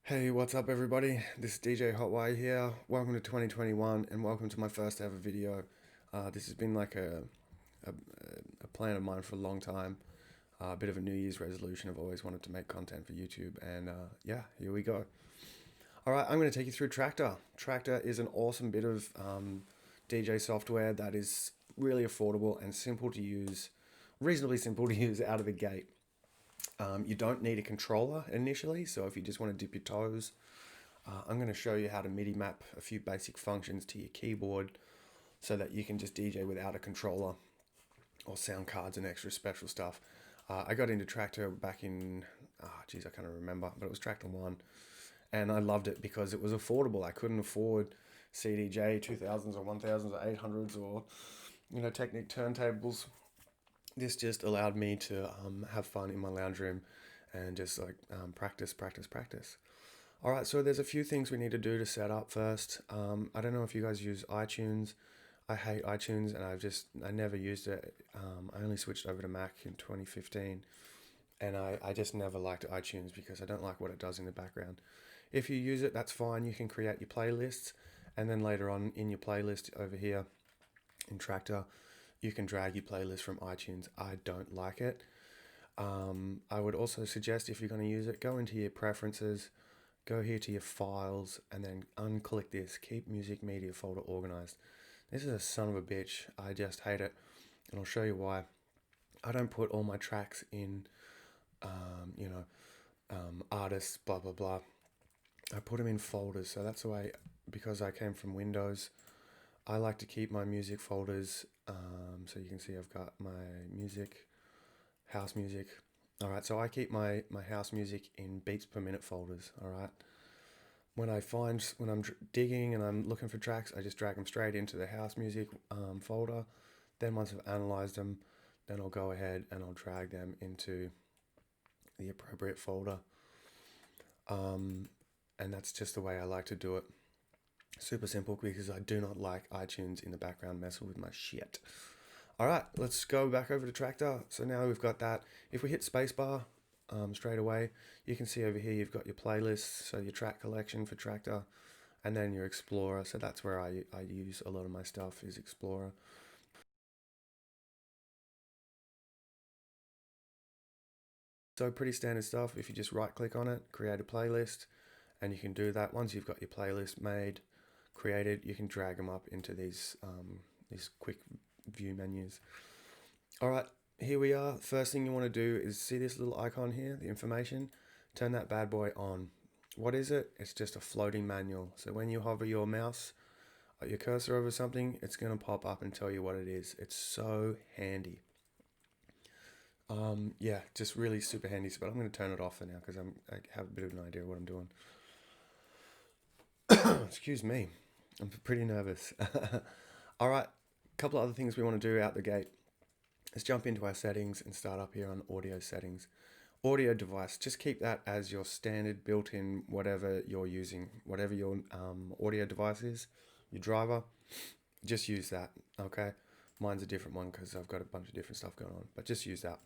Hey, what's up, everybody? This is DJ Hotwire here. Welcome to 2021 and welcome to my first ever video. This has been like a, a plan of mine for a long time. A bit of a New Year's resolution. I've always wanted to make content for YouTube, and yeah, here we go. All right, I'm going to take you through Traktor. Traktor is an awesome bit of DJ software that is really affordable and simple to use, reasonably simple to use out of the gate. You don't need a controller initially, so if you just want to dip your toes, I'm going to show you how to MIDI map a few basic functions to your keyboard so that you can just DJ without a controller or sound cards and extra special stuff. I got into Traktor back in, geez, I can't remember, but it was Traktor 1, and I loved it because it was affordable. I couldn't afford CDJ 2000s or 1000s or 800s or, Technic turntables. This just allowed me to have fun in my lounge room and just like practice, practice, practice. All right, so there's a few things we need to do to set up first. I don't know if you guys use iTunes. I hate iTunes, and I never used it. I only switched over to Mac in 2015, and I just never liked iTunes because I don't like what it does in the background. If you use it, that's fine. You can create your playlists, and then later on in your playlist over here in Traktor, you can drag your playlist from iTunes. I don't like it. I would also suggest, if you're going to use it, go into your preferences, go here to your files, and then unclick this, keep music media folder organized. This is a son of a bitch. I just hate it, and I'll show you why. I don't put all my tracks in, artists, blah, blah, blah. I put them in folders, so that's the way, because I came from Windows, I like to keep my music folders. So you can see I've got my music, house music. All right, so I keep my house music in beats per minute folders. All right. When I'm digging and I'm looking for tracks, I just drag them straight into the house music folder. Then once I've analyzed them, then I'll go ahead and I'll drag them into the appropriate folder. And that's just the way I like to do it. Super simple, because I do not like iTunes in the background messing with my shit. All right, let's go back over to Traktor. So now we've got that. If we hit spacebar straight away, you can see over here you've got your playlists, so your track collection for Traktor, and then your Explorer. So that's where I use a lot of my stuff, is Explorer. So pretty standard stuff. If you just right click on it, create a playlist, and you can do that. Once you've got your playlist made, created, you can drag them up into these quick view menus. All right, here we are. First thing you want to do is see this little icon here, the information. Turn that bad boy on. What is it? It's just a floating manual. So when you hover your mouse, your cursor over something, it's going to pop up and tell you what it is. It's so handy. Yeah, just really super handy. But I'm going to turn it off for now because I have a bit of an idea of what I'm doing. Excuse me. I'm pretty nervous. All right, a couple of other things we want to do out the gate. Let's jump into our settings and start up here on audio settings. Audio device, just keep that as your standard built-in, whatever you're using, whatever your audio device is, your driver, just use that, okay? Mine's a different one because I've got a bunch of different stuff going on, but just use that.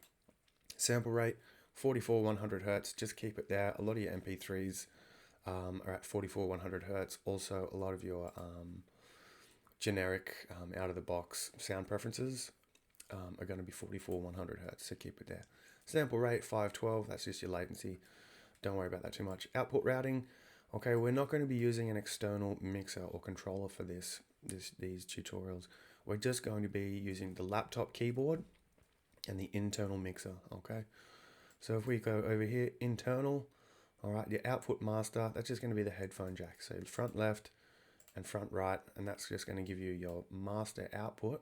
Sample rate, 44 100 hertz, just keep it there. A lot of your MP3s are at 44 100 hertz. Also, a lot of your generic out of the box sound preferences are going to be 44 100 hertz, so keep it there. Sample rate 512, that's just your latency. Don't worry about that too much. Output routing, okay, we're not going to be using an external mixer or controller for these tutorials. We're just going to be using the laptop keyboard and the internal mixer, okay? So if we go over here, internal, all right, your output master, that's just going to be the headphone jack. So front left and front right, and that's just going to give you your master output.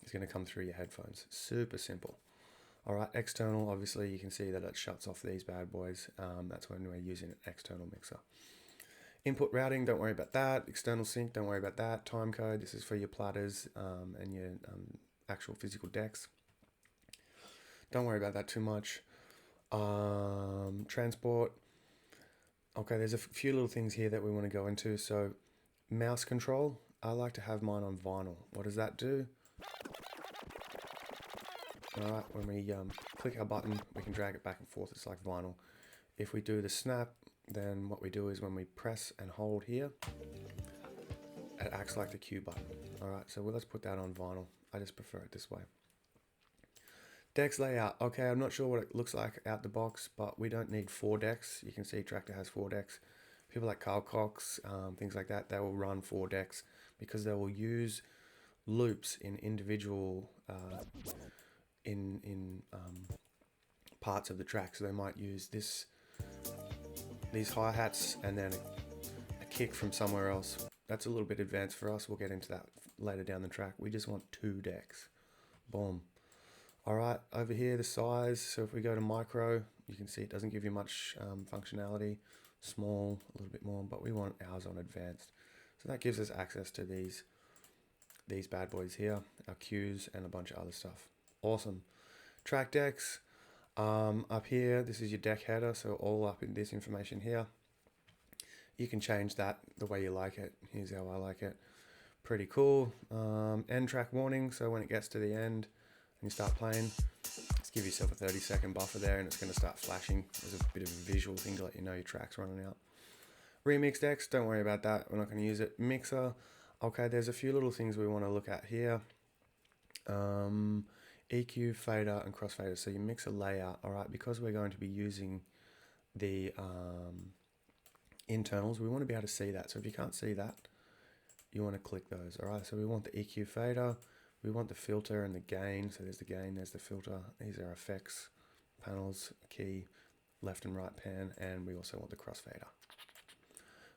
It's going to come through your headphones. Super simple. All right, external, obviously you can see that it shuts off these bad boys. That's when we're using an external mixer. Input routing, don't worry about that. External sync, don't worry about that. Time code, this is for your platters and your actual physical decks. Don't worry about that too much. Transport, okay, there's a few little things here that we want to go into. So mouse control, I like to have mine on vinyl. What does that do? All right, when we click our button, we can drag it back and forth. It's like vinyl. If we do the snap, then what we do is when we press and hold here, it acts like the Q button. Alright, so let's put that on vinyl. I just prefer it this way. Decks layout. Okay, I'm not sure what it looks like out the box, but we don't need 4 decks. You can see Traktor has 4 decks. People like Carl Cox, things like that, they will run 4 decks because they will use loops in individual parts of the track. So they might use these hi-hats and then a kick from somewhere else. That's a little bit advanced for us. We'll get into that later down the track. We just want 2 decks. Boom. Alright, over here the size. So if we go to micro, you can see it doesn't give you much functionality. Small, a little bit more, but we want ours on advanced. So that gives us access to these bad boys here, our cues and a bunch of other stuff. Awesome. Track decks. Up here, this is your deck header, so all up in this information here. You can change that the way you like it. Here's how I like it. Pretty cool. End track warning, so when it gets to the end and you start playing, just give yourself a 30-second buffer there and it's going to start flashing. There's a bit of a visual thing to let you know your track's running out. Remix decks, don't worry about that. We're not going to use it. Mixer. Okay, there's a few little things we want to look at here. EQ, fader, and crossfader. So your mixer layout, all right, because we're going to be using the internals, we want to be able to see that. So if you can't see that, you want to click those, all right? So we want the EQ fader, we want the filter and the gain. So there's the gain, there's the filter. These are effects, panels, key, left and right pan, and we also want the crossfader.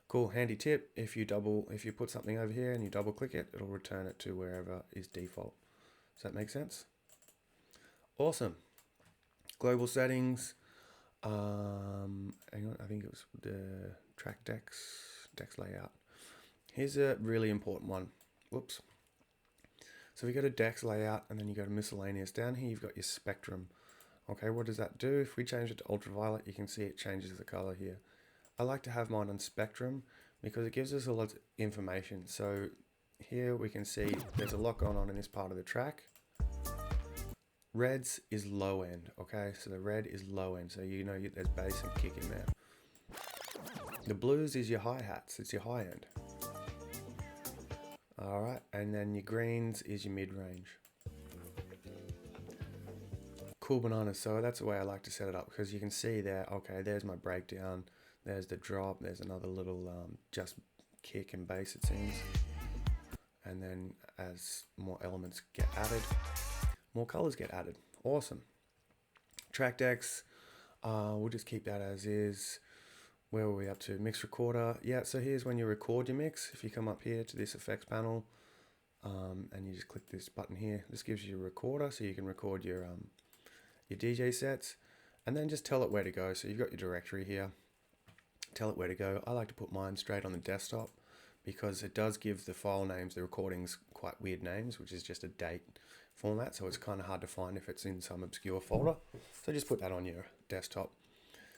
Cool, handy tip, if you put something over here and you double click it, it'll return it to wherever is default. Does that make sense? Awesome. Global settings. Hang on, I think it was the track decks layout. Here's a really important one. Whoops. So we go to decks layout and then you go to miscellaneous. Down here you've got your spectrum. Okay, what does that do? If we change it to ultraviolet, you can see it changes the color here. I like to have mine on spectrum because it gives us a lot of information. So here we can see there's a lot going on in this part of the track. Reds is low end, okay? So the red is low end, so you know there's bass and kick in there. The blues is your hi-hats, it's your high end. Alright, and then your greens is your mid-range. Cool bananas, so that's the way I like to set it up because you can see there, okay, there's my breakdown, there's the drop, there's another little just kick and bass it seems. And then as more elements get added, more colors get added. Awesome. Track decks, we'll just keep that as is. Where were we up to? Mix recorder. Yeah, so here's when you record your mix. If you come up here to this effects panel and you just click this button here, this gives you a recorder so you can record your DJ sets and then just tell it where to go. So you've got your directory here. Tell it where to go. I like to put mine straight on the desktop because it does give the file names, the recordings, quite weird names, which is just a date format, so it's kind of hard to find if it's in some obscure folder. So just put that on your desktop.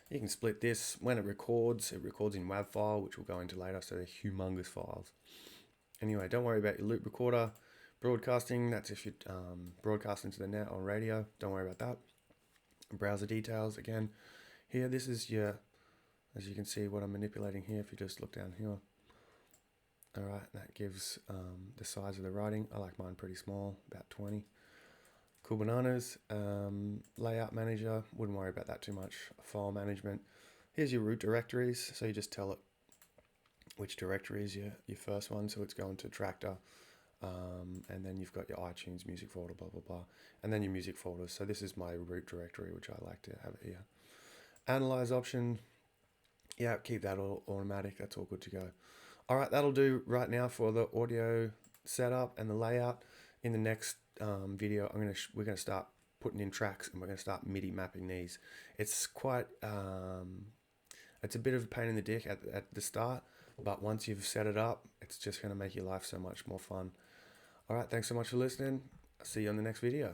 You can split this. When it records in WAV file, which we'll go into later, so they're humongous files. Anyway, don't worry about your loop recorder. Broadcasting, that's if you broadcast into the net on radio. Don't worry about that. Browser details, again. Here, this is your, as you can see what I'm manipulating here, if you just look down here. Alright, that gives the size of the writing. I like mine pretty small, about 20. Cool bananas. Layout manager, wouldn't worry about that too much. File management. Here's your root directories, so you just tell it which directory is your first one, so it's going to Traktor. And then you've got your iTunes music folder, blah, blah, blah. And then your music folders. So this is my root directory, which I like to have here. Analyze option. Yeah, keep that all automatic. That's all good to go. All right, that'll do right now for the audio setup and the layout. In the next video, we're gonna start putting in tracks and we're gonna start MIDI mapping these. It's quite it's a bit of a pain in the dick at the start, but once you've set it up, it's just gonna make your life so much more fun. All right, thanks so much for listening. I'll see you on the next video.